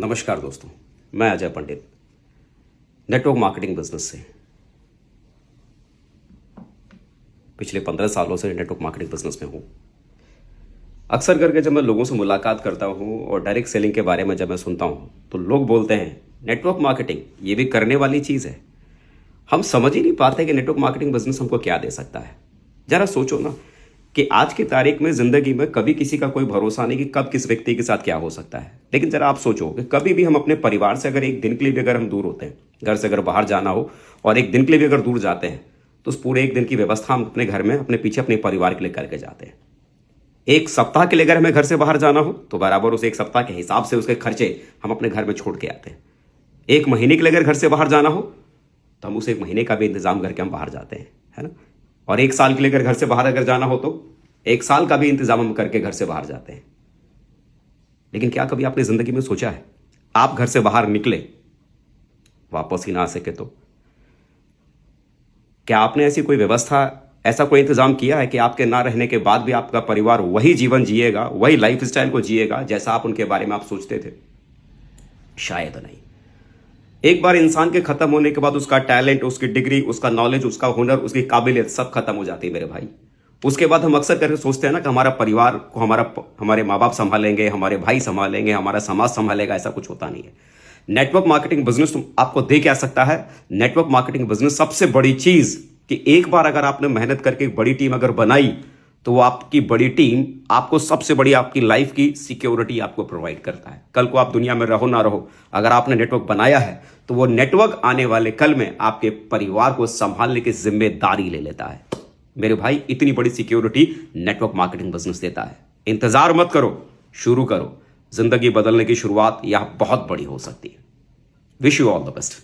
नमस्कार दोस्तों, मैं अजय पंडित नेटवर्क मार्केटिंग बिजनेस से पिछले 15 सालों से नेटवर्क मार्केटिंग बिजनेस में हूँ। अक्सर करके जब मैं लोगों से मुलाकात करता हूँ और डायरेक्ट सेलिंग के बारे में जब मैं सुनता हूँ तो लोग बोलते हैं नेटवर्क मार्केटिंग ये भी करने वाली चीज़ है। हम समझ ही नहीं पाते कि नेटवर्क मार्केटिंग बिजनेस हमको क्या दे सकता है। जरा सोचो ना कि आज की तारीख में ज़िंदगी में कभी किसी का कोई भरोसा नहीं कि कब किस व्यक्ति के साथ क्या हो सकता है। लेकिन जरा आप सोचो कि कभी भी हम अपने परिवार से अगर एक दिन के लिए भी अगर हम दूर होते हैं, घर से अगर बाहर जाना हो और एक दिन के लिए भी अगर दूर जाते हैं तो उस पूरे एक दिन की व्यवस्था हम अपने घर में अपने पीछे अपने परिवार के लिए करके जाते हैं। एक सप्ताह के लिए अगर हमें घर से बाहर जाना हो तो बराबर उस एक सप्ताह के हिसाब से उसके खर्चे हम अपने घर में छोड़ के आते हैं। एक महीने के लिए अगर घर से बाहर जाना हो तो हम उस एक महीने का भी इंतजाम करके हम बाहर जाते हैं, है ना। और एक साल के लिए अगर घर से बाहर अगर जाना हो तो एक साल का भी इंतजाम हम करके घर से बाहर जाते हैं। लेकिन क्या कभी आपने जिंदगी में सोचा है आप घर से बाहर निकले वापस ही ना आ सके तो क्या आपने ऐसी कोई व्यवस्था, ऐसा कोई इंतजाम किया है कि आपके ना रहने के बाद भी आपका परिवार वही जीवन जिएगा, वही लाइफ स्टाइल को जिएगा जैसा आप उनके बारे में आप सोचते थे? शायद नहीं। एक बार इंसान के खत्म होने के बाद उसका टैलेंट, उसकी डिग्री, उसका नॉलेज, उसका हुनर, उसकी काबिलियत सब खत्म हो जाती है मेरे भाई। उसके बाद हम अक्सर करके सोचते हैं ना कि हमारा परिवार को हमारे माँ बाप संभालेंगे, हमारे भाई संभालेंगे, हमारा समाज संभालेगा। ऐसा कुछ होता नहीं है। नेटवर्क मार्केटिंग बिजनेस आपको दे क्या सकता है? नेटवर्क मार्केटिंग बिजनेस सबसे बड़ी चीज कि एक बार अगर आपने मेहनत करके एक बड़ी टीम अगर बनाई तो वो आपकी बड़ी टीम आपको सबसे बड़ी आपकी लाइफ की सिक्योरिटी आपको प्रोवाइड करता है। कल को आप दुनिया में रहो ना रहो, अगर आपने नेटवर्क बनाया है तो वो नेटवर्क आने वाले कल में आपके परिवार को संभालने की जिम्मेदारी ले लेता है। मेरे भाई, इतनी बड़ी सिक्योरिटी नेटवर्क मार्केटिंग बिजनेस देता है। इंतजार मत करो, शुरू करो। जिंदगी बदलने की शुरुआत यह बहुत बड़ी हो सकती है। Wish you all the best.